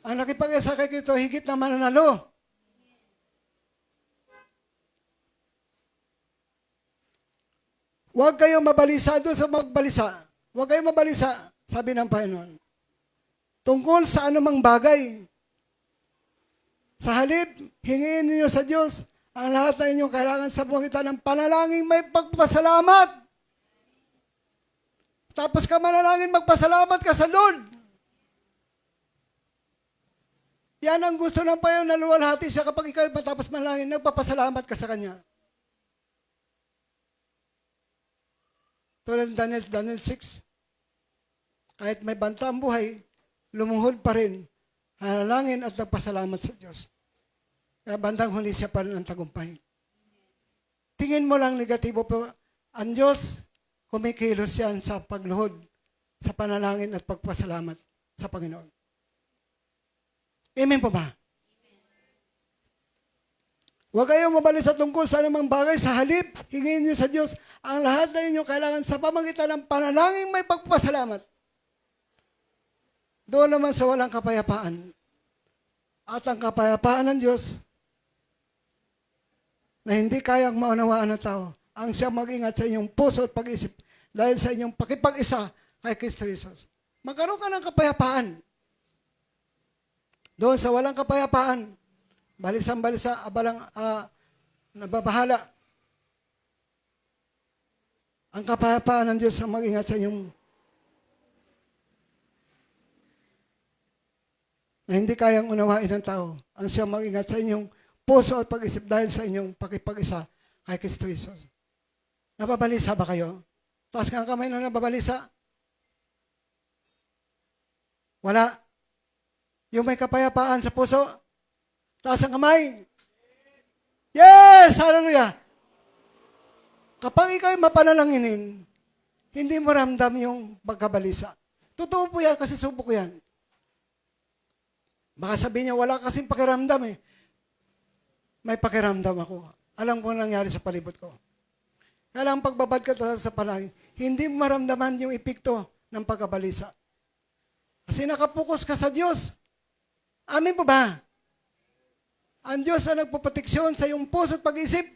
Ang nakipag-isa kay Kristo, higit na mananalo. Huwag kayong mabalisa doon sa magbalisa. Huwag kayong mabalisa, sabi ng Panginoon. Tungkol sa anumang bagay. Sa halip, hingin niyo sa Diyos ang lahat na inyong kailangan sa pamagitan ng panalangin may pagpasalamat. Tapos ka manalangin, magpasalamat ka sa Lord. Yan ang gusto ng Panginoon na luwalhati siya kapag ikaw matapos manalangin, nagpapasalamat ka sa Kanya. Tulad ng Daniel 6, kahit may banta ang buhay, lumuhod pa rin, hanalangin at nagpasalamat sa Diyos. Kaya bandang huli siya pa rin ang tagumpay. Tingin mo lang negatibo, pero ang Diyos, kumikilos yan sa pagluhod, sa panalangin at pagpasalamat sa Panginoon. Amen po ba? Huwag kayong mabalisa tungkol sa anumang bagay. Sa halip, hingin niyo sa Diyos ang lahat na inyong kailangan sa pamagitan ng panalangin may pagpasalamat. Doon naman sa walang kapayapaan. At ang kapayapaan ng Diyos na hindi kayang maunawaan ng tao, ang siya mag-ingat sa inyong puso at pag-isip dahil sa inyong pakipag-isa kay Kristo Jesus. Magkaroon ka ng kapayapaan. Doon sa walang kapayapaan, balisang-balisa, abalang nababahala. Ang kapayapaan ng Diyos ang mag-ingat sa inyong na hindi kayang unawain ng tao. Ang siya mag-ingat sa inyong puso at pag-isip dahil sa inyong pakipag-isa kay Kristo Jesus. Nababalisa ba kayo? Taas ka ang kamay na nababalisa? Wala. Yung may kapayapaan sa puso? Taas ang kamay. Yes! Hallelujah! Kapag ikaw ay mapanalanginin, hindi mo ramdam yung pagkabalisa. Totoo po yan kasi subok ko yan. Baka sabihin niya, wala kasing pakiramdam eh. May pakiramdam ako. Alam ko nangyari sa palibot ko. Kaya lang pagbabad ka sa panalangin, hindi mo maramdaman yung epekto ng pagkabalisa. Kasi nakapokus ka sa Diyos. Amin po ba? Ang Diyos ang nagpaproteksyon sa iyong puso at pag-isip.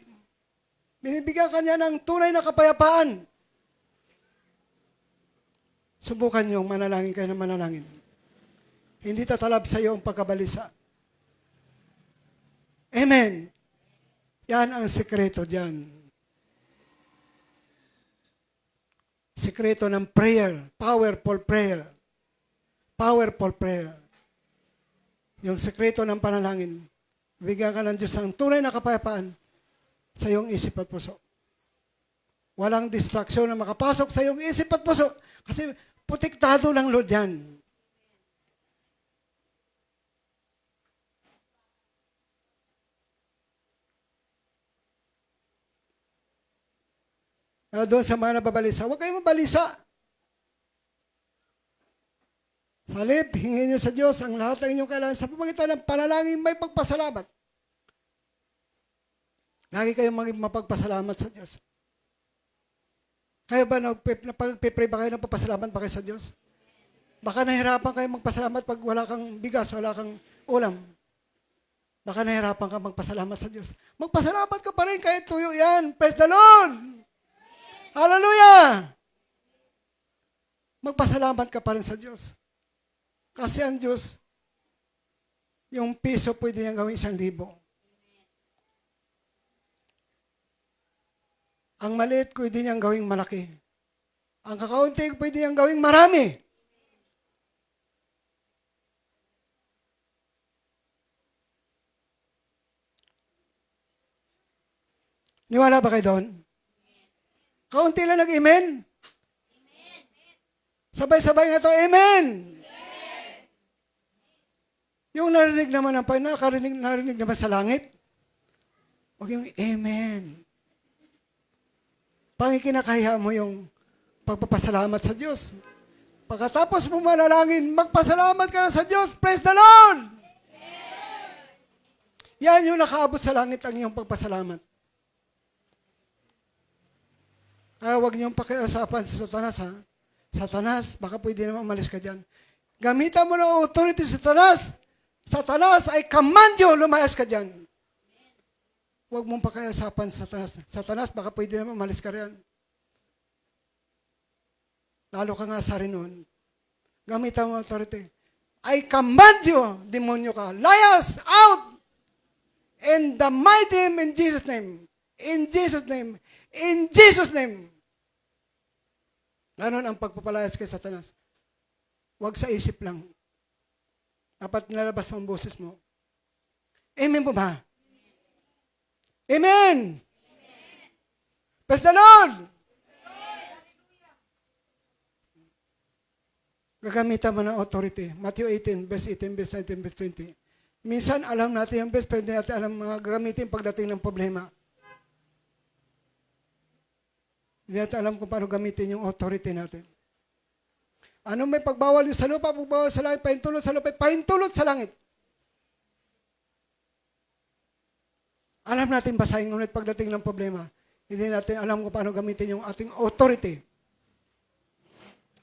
Binibigyan ka niya ng tunay na kapayapaan. Subukan niyong manalangin kayo ng manalangin. Hindi tatalab sa iyo ang pagkabalisa. Amen. Yan ang sekreto dyan. Sekreto ng prayer. Powerful prayer. Powerful prayer. Yung sekreto ng panalangin. Bigyan ka ng Diyos ng tunay na kapayapaan sa iyong isip at puso. Walang distraction na makapasok sa iyong isip at puso. Kasi protektado ng Lord yan. Doon sa mga nababalisa, huwag kayong mabalisa. Sa halip, hingin niyo sa Diyos ang lahat ng inyong kailangan sa pamamagitan ng panalangin may pagpasalamat. Lagi kayong mapagpasalamat sa Diyos. Kayo ba, nagpipray ba kayo ng papasalamat ba kayo sa Diyos? Baka nahirapan kayo magpasalamat pag wala kang bigas, wala kang ulam. Baka nahirapan ka magpasalamat sa Diyos. Magpasalamat ka pa rin kahit tuyo yan. Praise the Lord! Hallelujah! Magpasalamat ka pa rin sa Diyos. Kasi ang Diyos, yung piso pwede niyang gawin 1,000. Ang maliit pwede niyang gawing malaki. Ang kakaunti pwede niyang gawing marami. Niwala ba kayo doon? Kaunti lang nag-amen? Sabay-sabay nga ito, amen! Yung narinig naman ng Panginoon, narinig naman sa langit. Huwag yung amen. Kinakaya mo yung pagpapasalamat sa Diyos. Pagkatapos mo manalangin, magpasalamat ka na sa Diyos. Praise the Lord! Yan yung nakaabot sa langit ang iyong pagpasalamat. Huwag niyong pakiusapan sa Satanas, ha? Satanas, baka pwede naman umalis ka dyan. Gamitan mo ng authority sa Satanas. Satanas, I command you, lumayas ka dyan. Huwag mong pakiusapan sa Satanas. Satanas, baka pwede naman umalis ka riyan. Lalo ka nga sa rin nun. Gamitan mo ng authority. I command you, demonyo ka, layas out! In the mighty name, in Jesus' name. In Jesus' name. In Jesus' name. Ganon ang pagpapalayas kay Satanas. Huwag sa isip lang. Dapat nilalabas mo ang boses mo. Amen po ba? Amen! Praise the Lord! Gagamitan mo ng authority. Matthew 18, verse 18, verse 19, verse 20. Minsan alam natin yung verse, pero hindi natin alam mga gagamitin pagdating ng problema. Hindi natin alam kung paano gamitin yung authority natin. Ano may pagbawal yung sa lupa, pagbawal sa langit, pahintulot sa lupa, pahintulot sa langit. Alam natin basahin ngunit pagdating ng problema. Hindi natin alam kung paano gamitin yung ating authority.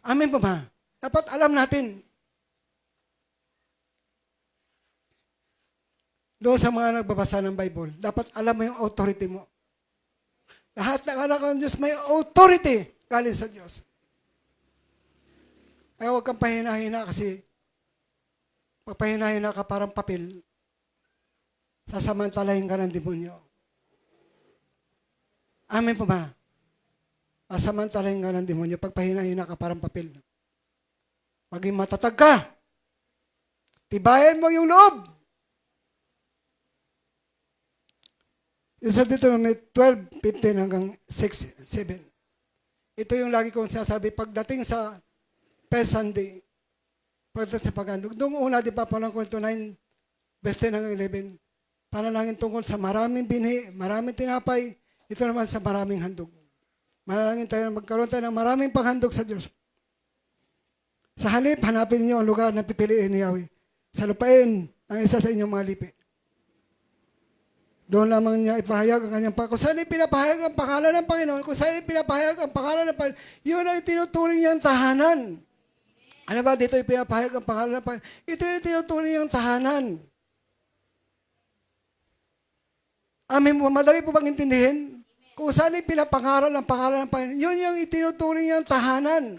Amen po ba? Dapat alam natin. Doon sa mga nagbabasa ng Bible, dapat alam mo yung authority mo. Lahat ng anak ng Diyos may authority galing sa Diyos. Kaya huwag kang pahina-hina kasi pag pahina-hina ka parang papel, sasamantalahin ka ng demonyo. Amen po ba? Sasamantalahin ka ng demonyo pag pahina-hina ka parang papel. Maging matatag ka. Tibayan mo yung loob. Yung sa dito may 12, 15 hanggang 6, 7. Ito yung lagi kong sinasabi pagdating sa First Sunday. Pagdating sa paghandog. Doon una, di ba, palang kwento 9, verse 10 hanggang 11. Panalangin tungkol sa maraming binhi, maraming tinapay. Ito naman sa maraming handog. Manalangin tayo na magkaroon tayo ng maraming paghandog sa Diyos. Sa halip, hanapin niyo ang lugar na pipiliin ni Yahweh. Sa lupain ang isa sa inyong mga lipi. Doon lamang niya ipahayag ang kanyang Kung saan pinapahayag ang pangalan ng Panginoon, kung saan pinapahayag ang pangalan ng Panginoon, yun ang tinuturing niyang tahanan. Ano ba, dito pinapahayag ang pangalan ng Panginoon? Ito yung tinuturing niyang tahanan. Amen po, madali po bang intindihin? Kung saan pinapangaral ang pangalan ng Panginoon, yun yung itinuturing niyang tahanan.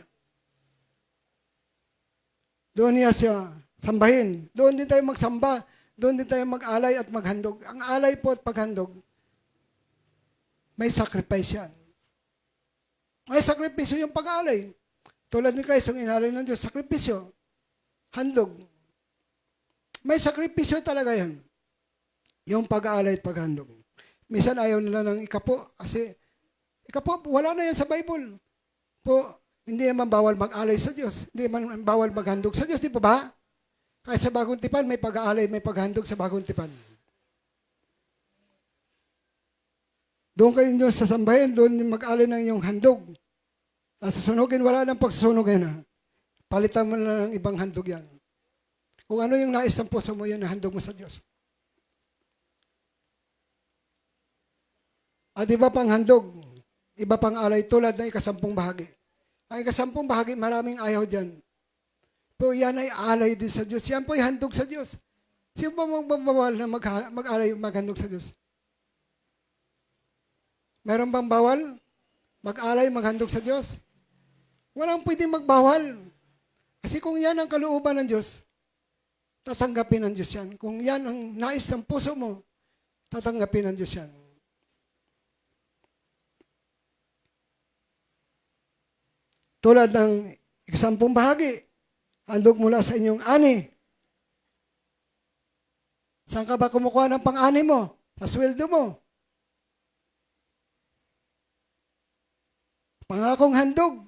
Doon niya siya sambahin. Doon din tayo magsamba. Doon din tayo mag-alay at maghandog. Ang alay po at paghandog, may sacrifice yan. May sakripisyo yung pag-aalay. Tulad ni Christ, ang inalay ng Diyos, sakripisyo. Handog. May sakripisyo talaga yan. Yung pag-aalay at paghandog. Minsan ayaw nila ng ikapo kasi ikapo, wala na yan sa Bible. Po, hindi naman bawal mag-alay sa Diyos. Hindi naman bawal maghandog sa Diyos. Di po ba? Kahit sa bagong tipan, may pag-aalay, may paghandog sa bagong tipan. Doon kayo Diyos sa sambahin, doon mag-alay ng iyong handog. At susunugin, wala nang pagsusunog yan. Palitan mo na ng ibang handog yan. Kung ano yung nais ng puso mo, yan na handog mo sa Diyos. At iba pang handog, iba pang alay tulad ng ikasampung bahagi. Ang ikasampung bahagi, maraming ayaw dyan. Pero yan ay alay din sa Diyos. Yan po ay handog sa Diyos. Sino ba magbabawal na mag-alay, maghandog sa Diyos? Meron bang bawal? Mag-alay, maghandog sa Diyos? Walang pwedeng magbawal. Kasi kung yan ang kalooban ng Diyos, tatanggapin ng Diyos yan. Kung yan ang nais ng puso mo, tatanggapin ng Diyos yan. Tulad ng ikasampung bahagi, handog mula sa inyong ani. Saan ka ba kumukuha ng pang-ani mo? Sa sweldo mo. Pangakong handog.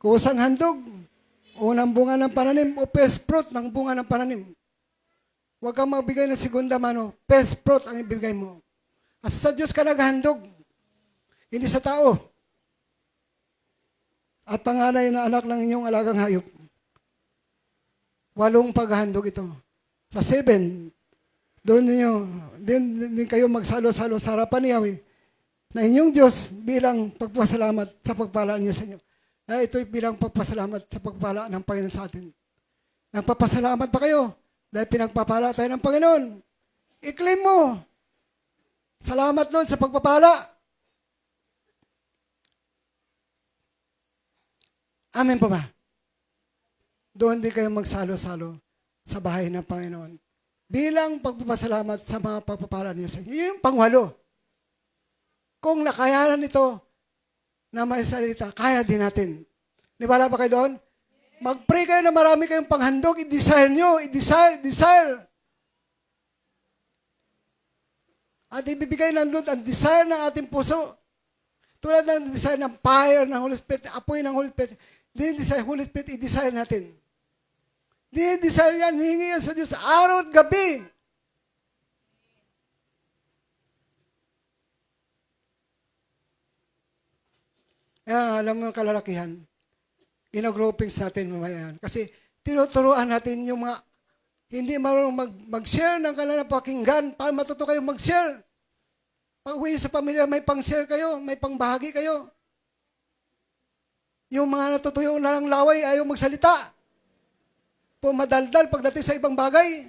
Kusang handog. Unang bunga ng pananim o first fruit ng bunga ng pananim. Huwag kang magbigay ng segunda mano. First fruit ang ibigay mo. At sa Diyos ka naghandog. Hindi sa tao. At panganay na anak ng inyong alagang hayop. 8 paghahandog ito. Sa 7, doon din kayo magsalo-salo sa harapan ni Yahweh na inyong Diyos bilang pagpasalamat sa pagpala niya sa inyo. Ito'y bilang pagpasalamat sa pagpala ng Panginoon sa atin. Nagpapasalamat pa kayo dahil pinagpapala tayo ng Panginoon. I-claim mo. Salamat nun sa pagpapala. Amen po ba? Doon din kayo magsalo-salo sa bahay ng Panginoon. Bilang pagpapasalamat sa mga pagpapala niya sa inyo. Yung pangwalo. Kung nakayanan ito na may salita, kaya din natin. Nibala ba kayo doon? Mag-pray kayo na marami kayong panghandog. I-desire nyo. I-desire. At ibibigay nandun ang desire ng ating puso. Tulad ng desire ng fire ng Holy Spirit, apoy ng Holy Spirit. Di-desire Holy Spirit, i-desire natin. Di-desire yan, hihingi yan sa Diyos araw at gabi. Alam mo yung kalalakihan, ginagroupings natin mamaya yan. Kasi tinuturuan natin yung mga hindi marunong mag-share ng kanilang pakinggan para matuto kayong mag-share. Pag uwi sa pamilya, may pang-share kayo, may pang-bahagi kayo. Yung mga natutuyo na ng laway, ayaw magsalita. Pumadaldal pagdating sa ibang bagay.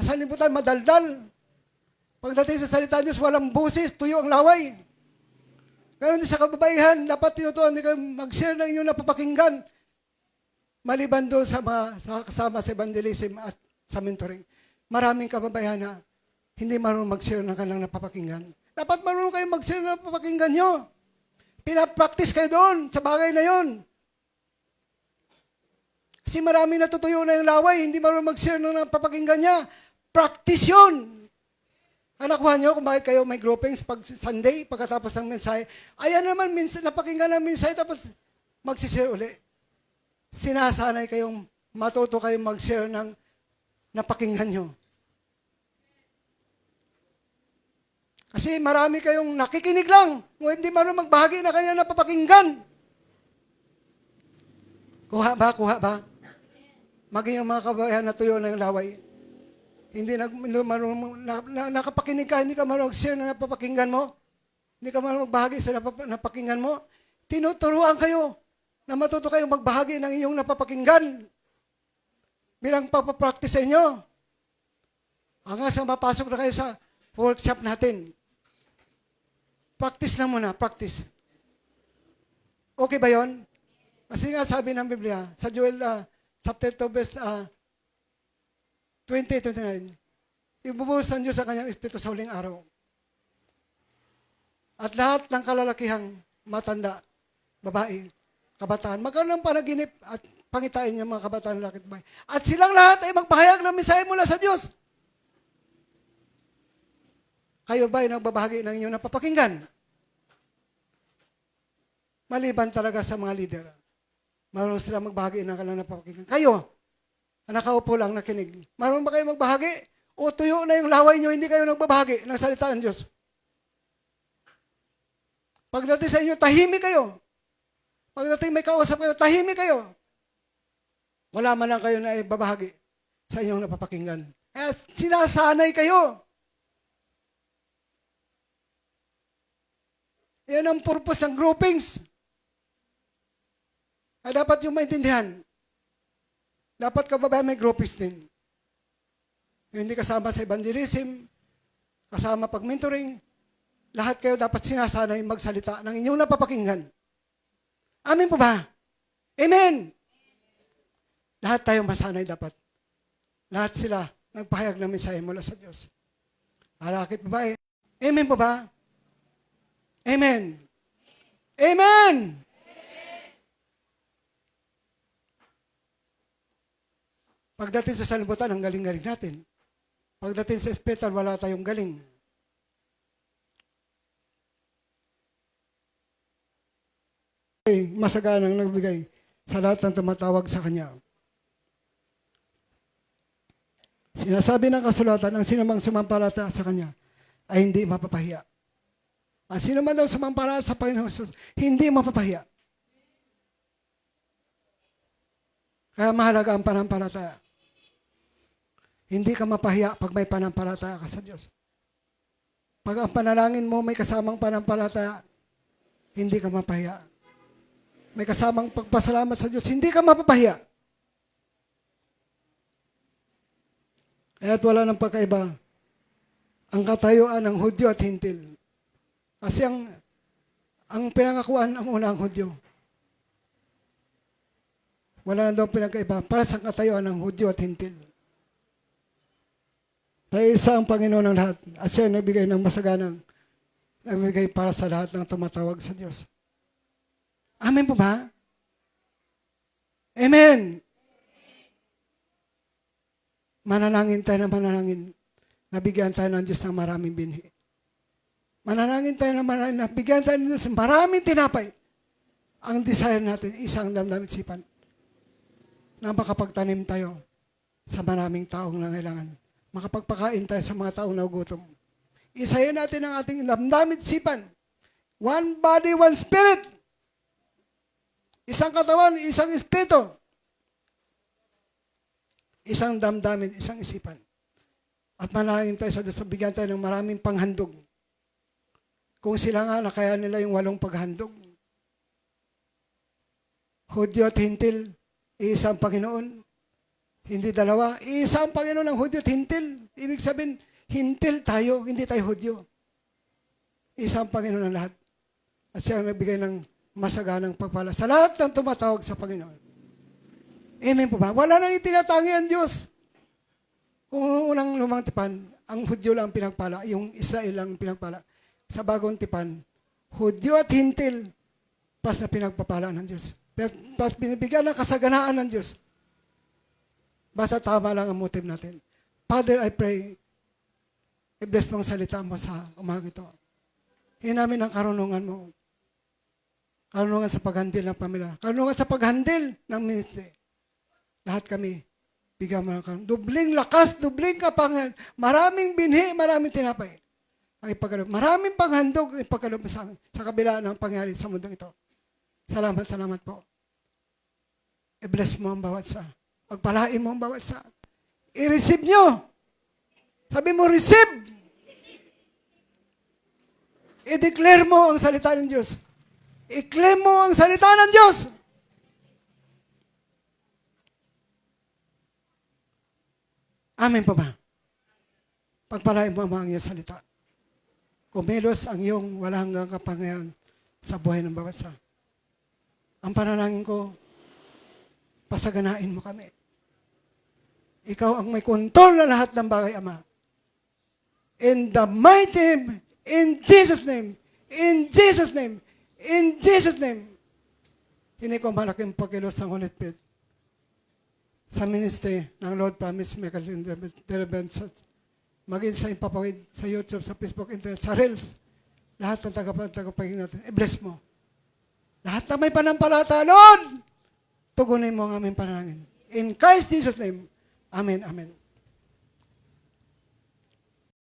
Sa libutan, madaldal. Pagdating sa salita Diyos, walang busis, tuyo ang laway. Ganon din sa kababaihan, dapat tinutuan din kayo mag-share ng inyong napapakinggan. Maliban doon sa mga kasama sa evangelism at sa mentoring. Maraming kababaihan na hindi marunong mag-share ng kanilang napapakinggan. Dapat marunong kayo mag-share ng napapakinggan nyo. Pinapractice kayo doon sa bagay na yon. Kasi maraming natutuyo na yung laway, hindi marunong mag-share ng napapakinggan niya. Practice yun. Nakuha nyo kung bakit kayo may groupings pag Sunday, pagkatapos ng mensahe. Ayan naman, napakinggan ng mensahe, tapos magsishare uli. Sinasanay kayong matuto kayong mag-share ng napakinggan nyo. Kasi marami kayong nakikinig lang, kung hindi marunong magbahagi na kanya napapakinggan. Kuha ba? Kuha ba? Maging yung mga kabayan na tuyo na yung laway. Hindi nakapakinig ka, hindi ka marunong share na napapakinggan mo. Hindi ka marunong magbahagi sa napakinggan mo. Tinuturuan kayo na matuto kayong magbahagi ng inyong napapakinggan. Bilang papapractice sa inyo. Hanggang sa mapasok na kayo sa workshop natin. Practice lang muna, practice. Okay ba yon? Kasi nga sabi ng Biblia, sa Joel chapter 2 verse 20-29, ibubuhos ng Diyos sa kanyang espiritu sa huling araw. At lahat ng kalalakihang matanda, babae, kabataan, magkaroon ng panaginip at pangitain niya mga kabataan lalaki at babae. At silang lahat ay magpahayag ng mensahe mula sa Diyos. Kayo ba ay nagbabahagi ng inyong napapakinggan? Maliban talaga sa mga leader. Marunong sila magbahagi ng kanilang napapakinggan. Kayo, na nakaupo lang nakinig. Marunong ba kayo magbahagi? O tuyo na yung laway nyo, hindi kayo nagbabahagi ng salita ng Diyos? Pagdating sa inyo, tahimik kayo. Pagdating may kausap kayo, tahimik kayo. Wala man lang kayo na ibabahagi sa inyong napapakinggan. Kaya sinasanay kayo. Yan ang purpose ng groupings. Ay dapat yung maintindihan. Dapat kababayan may groupings din. Yung hindi kasama sa evangelism, kasama pag-mentoring, lahat kayo dapat sinasanay magsalita ng inyong napapakinggan. Amen po ba? Amen! Lahat tayo masanay dapat. Lahat sila nagpahayag ng mensahe mula sa Diyos. Alakit po ba? Amen po ba? Amen! Amen! Pagdating sa sanlibutan, ang galing-galing natin. Pagdating sa hospital, wala tayong galing. Masaganang nagbigay sa lahat ng tumatawag sa Kanya. Sinasabi ng kasulatan, ang sinumang sumampalataya sa Kanya ay hindi mapapahiya. Ang sino man daw sumampalataya sa Panginoon Jesus, hindi mapapahiya. Kaya mahalaga ang panampalataya. Hindi ka mapahiya pag may panampalataya ka sa Diyos. Pag ang panalangin mo may kasamang panampalataya, hindi ka mapahiya. May kasamang pagpasalamat sa Diyos, hindi ka mapapahiya. Kaya't wala nang pagkaiba ang katayuan ng Hudyo at Hintil. Kasi ang pinangakuan ang unang Hudyo. Wala na daw pinagkaiba para sa katayuan ng Hudyo at Hintil. Dahil isa ang Panginoon ng lahat at siya nagbigay ng masaganang nagbigay para sa lahat ng tumatawag sa Diyos. Amen po ba? Amen! Manalangin tayo na manalangin. Nabigyan tayo ng Diyos ng maraming binhi. Manalangin tayo na manalangin. Nabigyan tayo ng Diyos ng maraming tinapay. Ang desire natin, isang damdamin sipan. Na makapagtanim tayo sa maraming taong nangailangan. Makapagpakain tayo sa mga taong nagugutom. Isayin natin ang ating damdamin sipan. One body, one spirit. Isang katawan, isang espiritu. Isang damdamin, isang isipan. At manalangin tayo sa Diyos, bigyan tayo ng maraming panghandog. Kung sila nga, nakaya nila yung 8 paghandog. Hudyo at Hintil, isang Panginoon. Hindi dalawa, isang Panginoon ng Hudyo at Hintil. Ibig sabihin, Hintil tayo, hindi tayo Hudyo. Isang Panginoon ng lahat. At siya ang nagbigay ng masaganang pagpala sa lahat ng tumatawag sa Panginoon. Amen po ba? Wala nang itinatangi ang Diyos. Kung unang lumang tipan, ang Hudyo lang pinagpala, yung Israel lang pinagpala. Sa bagong tipan, Hudyo at Hintil, pas na pinagpapala ng Diyos. Pas binibigyan ng kasaganaan ng Diyos. Basta tama lang ang motive natin. Father, I pray, i-bless mong salita mo sa umaga ito. Hinamin ang karunungan mo. Karunungan sa paghandil ng pamilya. Karunungan sa paghandil ng ministry. Lahat kami, bigyan mo ng karunungan. Dubling lakas, dubling kapangyarihan. Maraming binhi, maraming tinapay. Ang ipagkaloob. Maraming panghandog ipagkaloob sa amin sa kabila ng pangyari sa mundong ito. Salamat, salamat po. I-bless mo ang bawat sa. Pagpalain mo ang bawat sa. I-receive nyo. Sabi mo, receive. I-declare mo ang salita ng Diyos. I-claim mo ang salita ng Diyos. Amen po ba? Pagpalain mo ang iyong salita. Kumilos ang iyong walang hanggang kapangyarihan sa buhay ng bawat sa. Ang panalangin ko, pasaganain mo kami. Ikaw ang may kontrol na lahat ng bagay, Ama. In the mighty name, in Jesus' name, In Jesus' name. In Jesus' name. Hindi ko malaking pagkilos ng Holy Spirit sa ministry ng Lord Promise Michael Deliverance. Maging sa ipapawid sa YouTube, sa Facebook, Internet, sa Reels. Lahat ng tagapagin natin. I-bless mo. Lahat na may panampalataya, Lord, tugunin mo ang aming panalangin. In Christ Jesus' name. Amen. Amen.